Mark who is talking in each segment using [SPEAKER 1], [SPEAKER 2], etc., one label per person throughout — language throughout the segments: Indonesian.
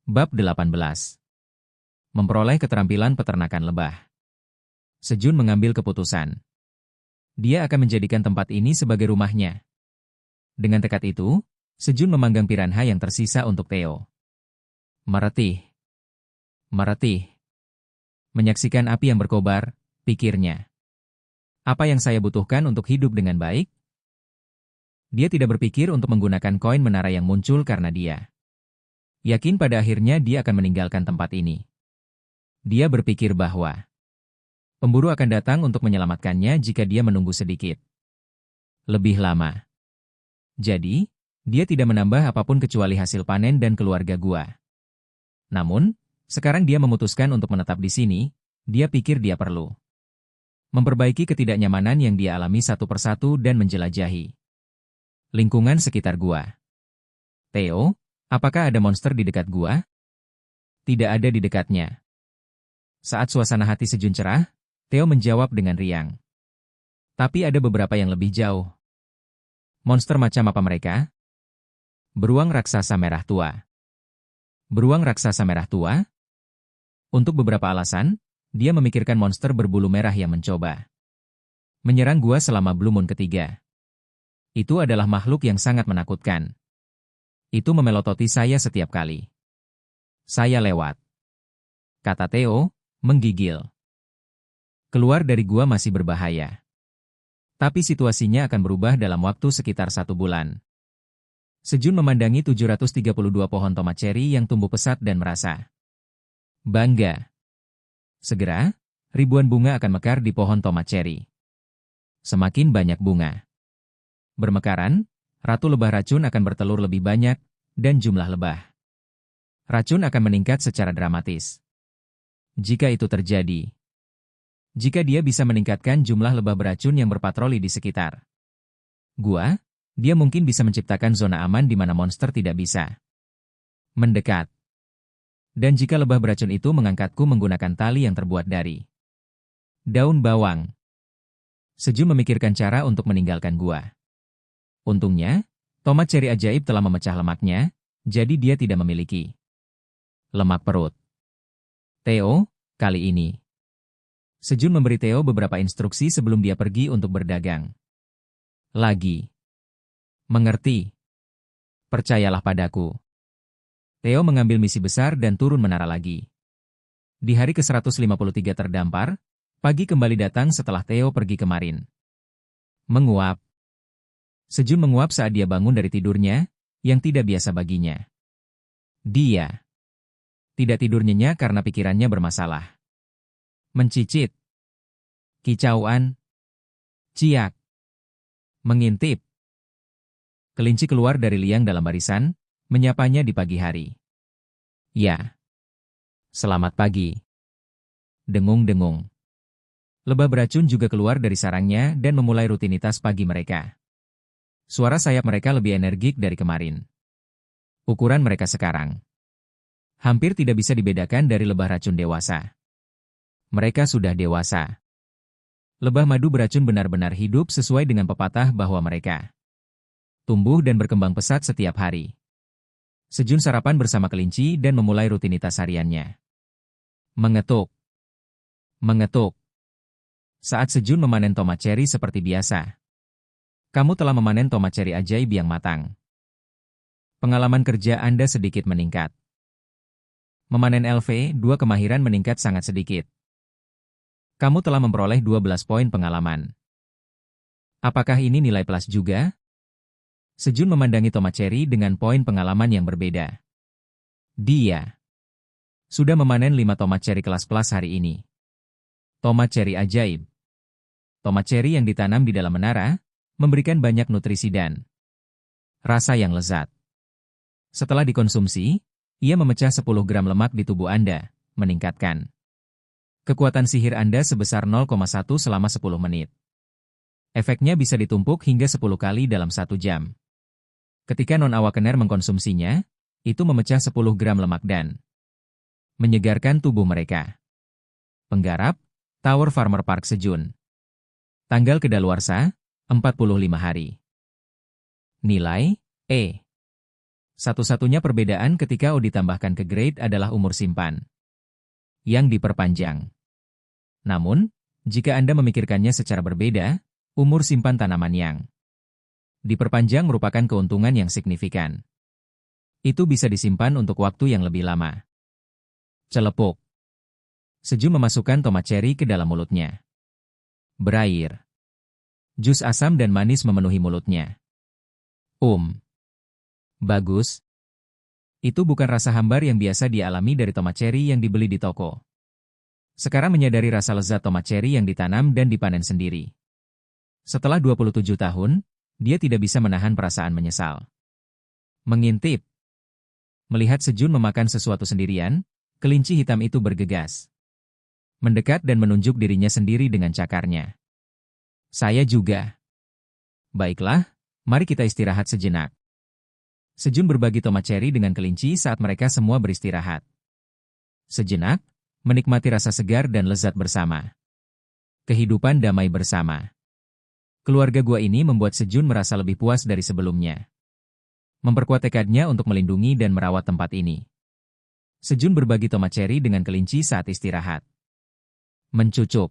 [SPEAKER 1] Bab 18. Memperoleh keterampilan peternakan lebah. Sejun mengambil keputusan. Dia akan menjadikan tempat ini sebagai rumahnya. Dengan tekad itu, Sejun memanggang piranha yang tersisa untuk Theo. Meretih. Meretih. Menyaksikan api yang berkobar, pikirnya. Apa yang saya butuhkan untuk hidup dengan baik? Dia tidak berpikir untuk menggunakan koin menara yang muncul karena dia yakin pada akhirnya dia akan meninggalkan tempat ini. Dia berpikir bahwa pemburu akan datang untuk menyelamatkannya jika dia menunggu sedikit lebih lama. Jadi, dia tidak menambah apapun kecuali hasil panen dan keluarga gua. Namun, sekarang dia memutuskan untuk menetap di sini. Dia pikir dia perlu memperbaiki ketidaknyamanan yang dia alami satu persatu dan menjelajahi lingkungan sekitar gua. Theo, apakah ada monster di dekat gua? Tidak ada di dekatnya. Saat suasana hati Sejun cerah, Theo menjawab dengan riang. Tapi ada beberapa yang lebih jauh. Monster macam apa mereka? Beruang raksasa merah tua. Beruang raksasa merah tua? Untuk beberapa alasan, dia memikirkan monster berbulu merah yang mencoba menyerang gua selama Blue Moon ketiga. Itu adalah makhluk yang sangat menakutkan. Itu memelototi saya setiap kali saya lewat, kata Theo, menggigil. Keluar dari gua masih berbahaya. Tapi situasinya akan berubah dalam waktu sekitar 1 bulan. Sejun memandangi 732 pohon tomat ceri yang tumbuh pesat dan merasa bangga. Segera, ribuan bunga akan mekar di pohon tomat ceri. Semakin banyak bunga bermekaran, ratu lebah racun akan bertelur lebih banyak, dan jumlah lebah racun akan meningkat secara dramatis. Jika itu terjadi, jika dia bisa meningkatkan jumlah lebah beracun yang berpatroli di sekitar gua, dia mungkin bisa menciptakan zona aman di mana monster tidak bisa mendekat. Dan jika lebah beracun itu mengangkatku menggunakan tali yang terbuat dari daun bawang, Sejun memikirkan cara untuk meninggalkan gua. Untungnya, tomat ceri ajaib telah memecah lemaknya, jadi dia tidak memiliki lemak perut. Theo, kali ini Sejun memberi Theo beberapa instruksi sebelum dia pergi untuk berdagang lagi. Mengerti? Percayalah padaku. Theo mengambil misi besar dan turun menara lagi. Di hari ke-153 terdampar, pagi kembali datang setelah Theo pergi kemarin. Menguap. Sejun menguap saat dia bangun dari tidurnya, yang tidak biasa baginya. Dia tidak tidur nyenyak karena pikirannya bermasalah. Mencicit. Kicauan. Ciak. Mengintip. Kelinci keluar dari liang dalam barisan, menyapanya di pagi hari. Ya. Selamat pagi. Dengung-dengung. Lebah beracun juga keluar dari sarangnya dan memulai rutinitas pagi mereka. Suara sayap mereka lebih energik dari kemarin. Ukuran mereka sekarang hampir tidak bisa dibedakan dari lebah racun dewasa. Mereka sudah dewasa. Lebah madu beracun benar-benar hidup sesuai dengan pepatah bahwa mereka tumbuh dan berkembang pesat setiap hari. Sejun sarapan bersama kelinci dan memulai rutinitas hariannya. Mengetuk. Mengetuk. Saat Sejun memanen tomat ceri seperti biasa. Kamu telah memanen tomat ceri ajaib yang matang. Pengalaman kerja Anda sedikit meningkat. Memanen LV2 kemahiran meningkat sangat sedikit. Kamu telah memperoleh 12 poin pengalaman. Apakah ini nilai plus juga? Sejun memandangi tomat ceri dengan poin pengalaman yang berbeda. Dia sudah memanen 5 tomat ceri kelas plus hari ini. Tomat ceri ajaib. Tomat ceri yang ditanam di dalam menara memberikan banyak nutrisi dan rasa yang lezat. Setelah dikonsumsi, ia memecah 10 gram lemak di tubuh Anda, meningkatkan kekuatan sihir Anda sebesar 0,1 selama 10 menit. Efeknya bisa ditumpuk hingga 10 kali dalam 1 jam. Ketika non-awakener mengkonsumsinya, itu memecah 10 gram lemak dan menyegarkan tubuh mereka. Penggarap, Tower Farmer Park Sejun. Tanggal kedaluarsa, 45 hari. Nilai, E. Satu-satunya perbedaan ketika O ditambahkan ke grade adalah umur simpan yang diperpanjang. Namun, jika Anda memikirkannya secara berbeda, umur simpan tanaman yang diperpanjang merupakan keuntungan yang signifikan. Itu bisa disimpan untuk waktu yang lebih lama. Celepuk. Sejun memasukkan tomat cherry ke dalam mulutnya. Berair. Jus asam dan manis memenuhi mulutnya. Bagus. Itu bukan rasa hambar yang biasa dialami dari tomat cherry yang dibeli di toko. Sekarang menyadari rasa lezat tomat cherry yang ditanam dan dipanen sendiri. Setelah 27 tahun, dia tidak bisa menahan perasaan menyesal. Mengintip. Melihat Sejun memakan sesuatu sendirian, kelinci hitam itu bergegas. Mendekat dan menunjuk dirinya sendiri dengan cakarnya. Saya juga. Baiklah, mari kita istirahat sejenak. Sejun berbagi tomat cherry dengan kelinci saat mereka semua beristirahat. Sejenak, menikmati rasa segar dan lezat bersama. Kehidupan damai bersama. Keluarga gua ini membuat Sejun merasa lebih puas dari sebelumnya. Memperkuat tekadnya untuk melindungi dan merawat tempat ini. Sejun berbagi tomat cherry dengan kelinci saat istirahat. Mencucup.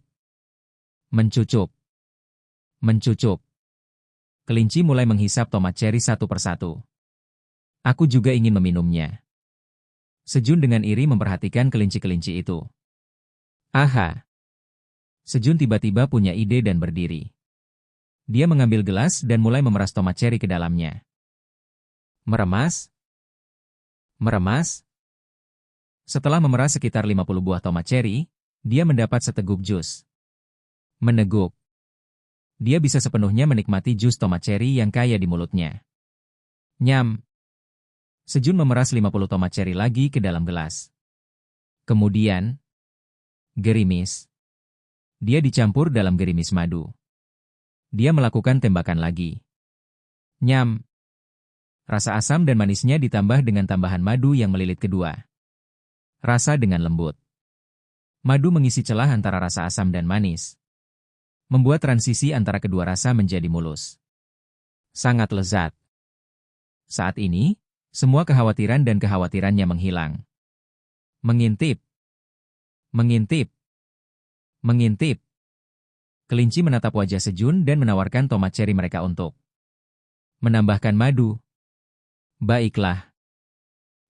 [SPEAKER 1] Mencucup. Mencucup. Kelinci mulai menghisap tomat cherry satu persatu. Aku juga ingin meminumnya. Sejun dengan iri memperhatikan kelinci-kelinci itu. Aha! Sejun tiba-tiba punya ide dan berdiri. Dia mengambil gelas dan mulai memeras tomat cherry ke dalamnya. Meremas. Meremas. Setelah memeras sekitar 50 buah tomat cherry, dia mendapat seteguk jus. Meneguk. Dia bisa sepenuhnya menikmati jus tomat cherry yang kaya di mulutnya. Nyam. Sejun memeras 50 tomat cherry lagi ke dalam gelas. Kemudian, gerimis. Dia dicampur dalam gerimis madu. Dia melakukan tembakan lagi. Nyam. Rasa asam dan manisnya ditambah dengan tambahan madu yang melilit kedua. Rasa dengan lembut. Madu mengisi celah antara rasa asam dan manis. Membuat transisi antara kedua rasa menjadi mulus. Sangat lezat. Saat ini, semua kekhawatiran dan kekhawatirannya menghilang. Mengintip. Mengintip. Mengintip. Kelinci menatap wajah Sejun dan menawarkan tomat cherry mereka untuk menambahkan madu. Baiklah.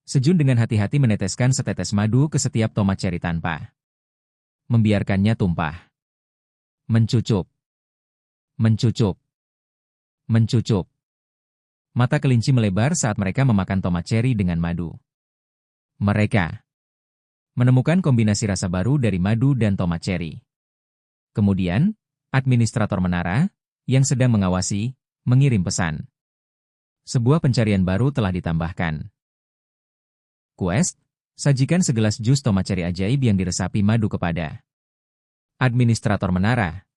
[SPEAKER 1] Sejun dengan hati-hati meneteskan setetes madu ke setiap tomat cherry tanpa membiarkannya tumpah. Mencucup. Mencucup. Mencucup. Mata kelinci melebar saat mereka memakan tomat cherry dengan madu. Mereka menemukan kombinasi rasa baru dari madu dan tomat cherry. Kemudian, administrator menara, yang sedang mengawasi, mengirim pesan. Sebuah pencarian baru telah ditambahkan. Quest, sajikan segelas jus tomat cherry ajaib yang diresapi madu kepada administrator menara.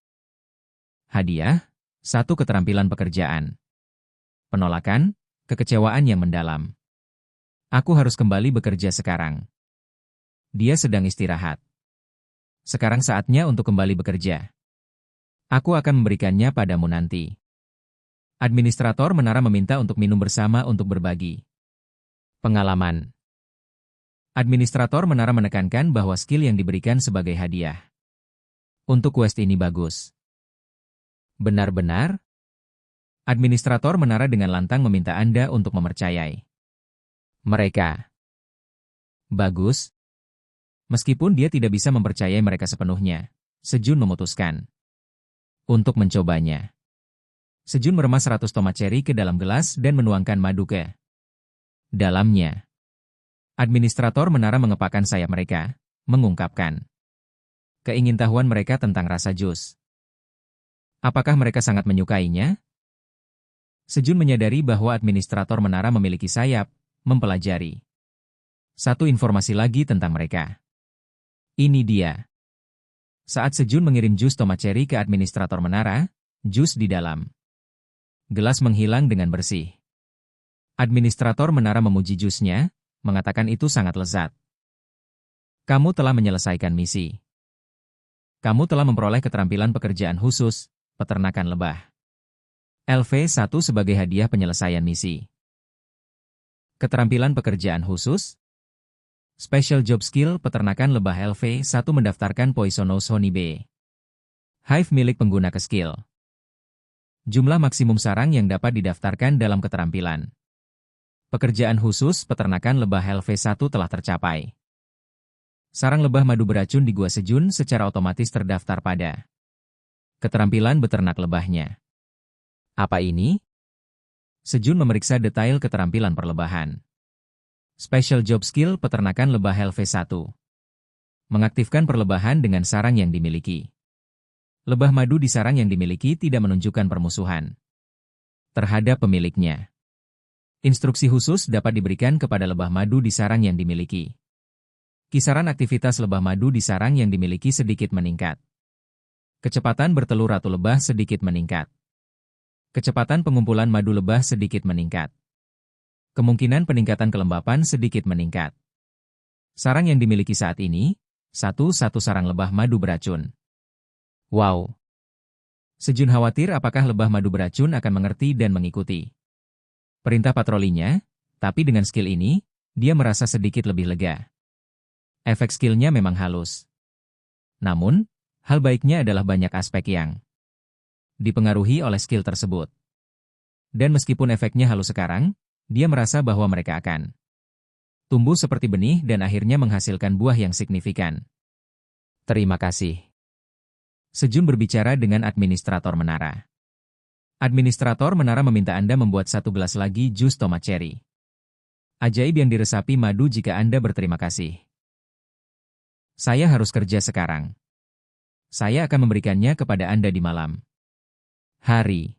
[SPEAKER 1] Hadiah, 1 keterampilan pekerjaan. Penolakan, kekecewaan yang mendalam. Aku harus kembali bekerja sekarang. Dia sedang istirahat. Sekarang saatnya untuk kembali bekerja. Aku akan memberikannya padamu nanti. Administrator menara meminta untuk minum bersama untuk berbagi pengalaman. Administrator menara menekankan bahwa skill yang diberikan sebagai hadiah untuk quest ini bagus. Benar-benar? Administrator menara dengan lantang meminta Anda untuk mempercayai mereka. Bagus. Meskipun dia tidak bisa mempercayai mereka sepenuhnya, Sejun memutuskan untuk mencobanya. Sejun meremas 100 tomat cherry ke dalam gelas dan menuangkan madu ke dalamnya. Administrator menara mengepakkan sayap mereka, mengungkapkan keingintahuan mereka tentang rasa jus. Apakah mereka sangat menyukainya? Sejun menyadari bahwa administrator menara memiliki sayap, mempelajari satu informasi lagi tentang mereka. Ini dia. Saat Sejun mengirim jus tomat cherry ke administrator menara, jus di dalam gelas menghilang dengan bersih. Administrator menara memuji jusnya, mengatakan itu sangat lezat. Kamu telah menyelesaikan misi. Kamu telah memperoleh keterampilan pekerjaan khusus, peternakan lebah. LV1 sebagai hadiah penyelesaian misi. Keterampilan pekerjaan khusus. Special Job Skill Peternakan Lebah LV1 mendaftarkan Poisonous Honey Bee Hive milik pengguna ke skill. Jumlah maksimum sarang yang dapat didaftarkan dalam keterampilan. Pekerjaan khusus peternakan lebah LV1 telah tercapai. Sarang lebah madu beracun di Gua Sejun secara otomatis terdaftar pada keterampilan beternak lebahnya. Apa ini? Sejun memeriksa detail keterampilan perlebahan. Special Job Skill Peternakan Lebah LV1. Mengaktifkan perlebahan dengan sarang yang dimiliki. Lebah madu di sarang yang dimiliki tidak menunjukkan permusuhan terhadap pemiliknya. Instruksi khusus dapat diberikan kepada lebah madu di sarang yang dimiliki. Kisaran aktivitas lebah madu di sarang yang dimiliki sedikit meningkat. Kecepatan bertelur ratu lebah sedikit meningkat. Kecepatan pengumpulan madu lebah sedikit meningkat. Kemungkinan peningkatan kelembapan sedikit meningkat. Sarang yang dimiliki saat ini, satu sarang lebah madu beracun. Wow! Sejun khawatir apakah lebah madu beracun akan mengerti dan mengikuti perintah patrolinya, tapi dengan skill ini, dia merasa sedikit lebih lega. Efek skillnya memang halus. Namun, hal baiknya adalah banyak aspek yang dipengaruhi oleh skill tersebut. Dan meskipun efeknya halus sekarang, dia merasa bahwa mereka akan tumbuh seperti benih dan akhirnya menghasilkan buah yang signifikan. Terima kasih. Sejun berbicara dengan administrator menara. Administrator menara meminta Anda membuat 1 gelas lagi jus tomat cherry. Ajaib yang diresapi madu jika Anda berterima kasih. Saya harus kerja sekarang. Saya akan memberikannya kepada Anda di malam hari.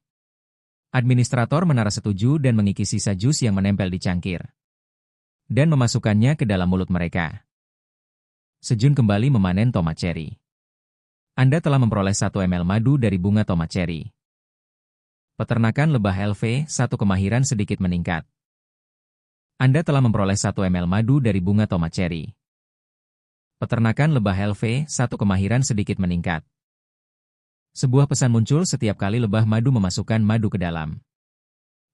[SPEAKER 1] Administrator menara setuju dan mengikis sisa jus yang menempel di cangkir. Dan memasukkannya ke dalam mulut mereka. Sejun kembali memanen tomat cherry. Anda telah memperoleh 1 ml madu dari bunga tomat cherry. Peternakan lebah LV1 kemahiran sedikit meningkat. Anda telah memperoleh 1 ml madu dari bunga tomat cherry. Peternakan lebah LV1 kemahiran sedikit meningkat. Sebuah pesan muncul setiap kali lebah madu memasukkan madu ke dalam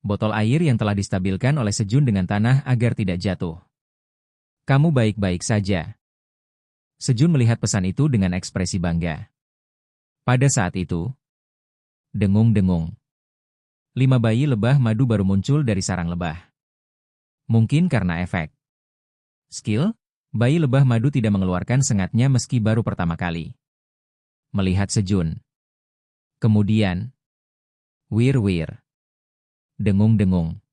[SPEAKER 1] botol air yang telah distabilkan oleh Sejun dengan tanah agar tidak jatuh. Kamu baik-baik saja. Sejun melihat pesan itu dengan ekspresi bangga. Pada saat itu, dengung-dengung. 5 bayi lebah madu baru muncul dari sarang lebah. Mungkin karena efek skill, bayi lebah madu tidak mengeluarkan sengatnya meski baru pertama kali melihat Sejun. Kemudian, wir-wir. Dengung-dengung.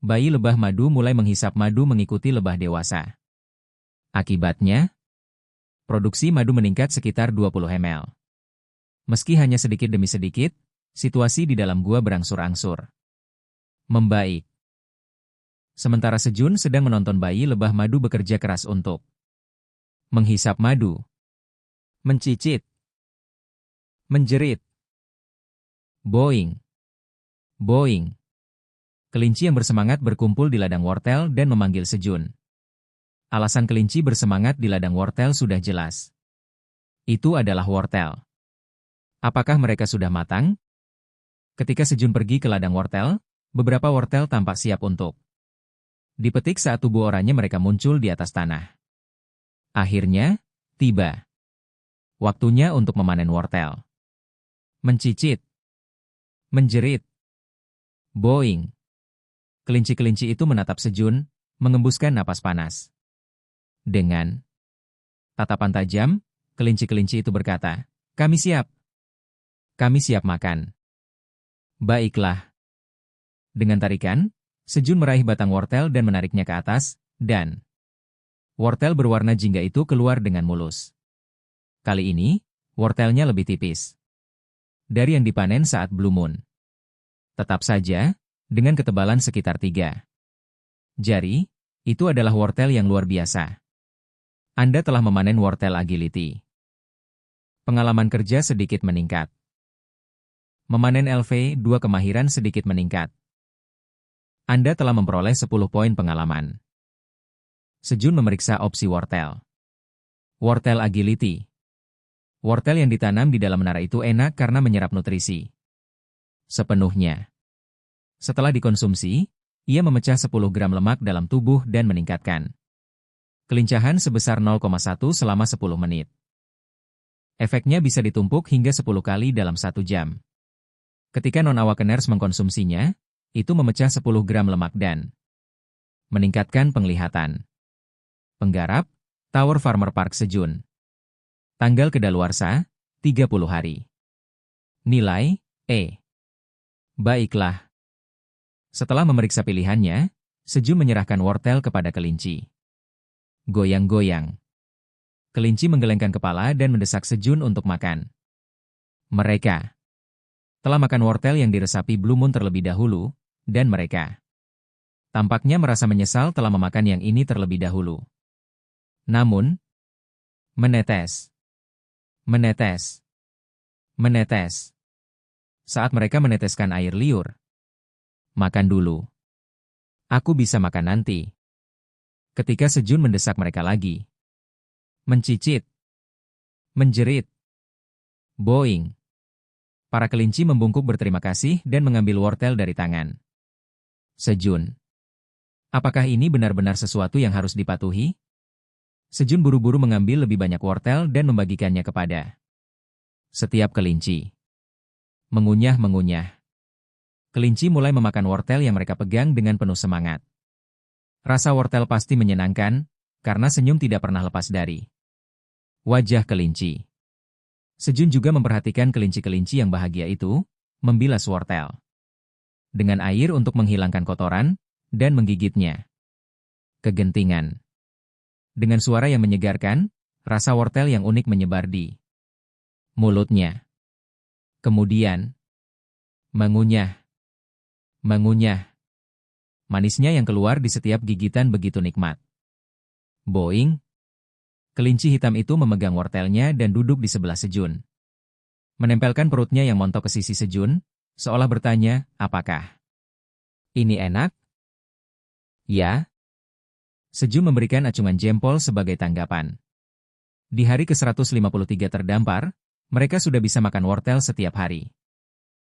[SPEAKER 1] Bayi lebah madu mulai menghisap madu mengikuti lebah dewasa. Akibatnya, produksi madu meningkat sekitar 20 ml. Meski hanya sedikit demi sedikit, situasi di dalam gua berangsur-angsur membaik. Sementara Sejun sedang menonton bayi lebah madu bekerja keras untuk menghisap madu, mencicit, menjerit. Boing. Boing. Kelinci yang bersemangat berkumpul di ladang wortel dan memanggil Sejun. Alasan kelinci bersemangat di ladang wortel sudah jelas. Itu adalah wortel. Apakah mereka sudah matang? Ketika Sejun pergi ke ladang wortel, beberapa wortel tampak siap untuk dipetik saat tubuh oranye mereka muncul di atas tanah. Akhirnya, tiba waktunya untuk memanen wortel. Mencicit. Menjerit. Boing. Kelinci-kelinci itu menatap Sejun, mengembuskan napas panas. Dengan tatapan tajam, kelinci-kelinci itu berkata, "Kami siap. Kami siap makan." Baiklah. Dengan tarikan, Sejun meraih batang wortel dan menariknya ke atas, dan wortel berwarna jingga itu keluar dengan mulus. Kali ini, wortelnya lebih tipis dari yang dipanen saat Blue Moon. Tetap saja, dengan ketebalan sekitar 3 jari, itu adalah wortel yang luar biasa. Anda telah memanen wortel agility. Pengalaman kerja sedikit meningkat. Memanen LV2 kemahiran sedikit meningkat. Anda telah memperoleh 10 poin pengalaman. Sejun memeriksa opsi wortel. Wortel agility. Wortel yang ditanam di dalam menara itu enak karena menyerap nutrisi sepenuhnya. Setelah dikonsumsi, Ia memecah 10 gram lemak dalam tubuh dan meningkatkan kelincahan sebesar 0,1 selama 10 menit. Efeknya bisa ditumpuk hingga 10 kali dalam 1 jam. Ketika non-awakeners mengkonsumsinya, itu memecah 10 gram lemak dan meningkatkan penglihatan. Penggarap, Tower Farmer Park Sejun. Tanggal kedaluarsa, 30 hari. Nilai, E. Baiklah. Setelah memeriksa pilihannya, Sejun menyerahkan wortel kepada kelinci. Goyang-goyang. Kelinci menggelengkan kepala dan mendesak Sejun untuk makan. Mereka telah makan wortel yang diresapi Blue Moon terlebih dahulu, dan mereka tampaknya merasa menyesal telah memakan yang ini terlebih dahulu. Namun, menetes. Saat mereka meneteskan air liur. Makan dulu. Aku bisa makan nanti. Ketika Sejun mendesak mereka lagi. Mencicit. Menjerit. Boing. Para kelinci membungkuk berterima kasih dan mengambil wortel dari tangan Sejun. Apakah ini benar-benar sesuatu yang harus dipatuhi? Sejun buru-buru mengambil lebih banyak wortel dan membagikannya kepada setiap kelinci. Mengunyah-mengunyah. Kelinci mulai memakan wortel yang mereka pegang dengan penuh semangat. Rasa wortel pasti menyenangkan, karena senyum tidak pernah lepas dari wajah kelinci. Sejun juga memperhatikan kelinci-kelinci yang bahagia itu, membilas wortel dengan air untuk menghilangkan kotoran, dan menggigitnya. Kegentingan. Dengan suara yang menyegarkan, rasa wortel yang unik menyebar di mulutnya. Kemudian, mengunyah. Manisnya yang keluar di setiap gigitan begitu nikmat. Boing. Kelinci hitam itu memegang wortelnya dan duduk di sebelah Sejun. Menempelkan perutnya yang montok ke sisi Sejun, seolah bertanya, apakah ini enak? Ya. Sejun memberikan acungan jempol sebagai tanggapan. Di hari ke-153 terdampar, mereka sudah bisa makan wortel setiap hari.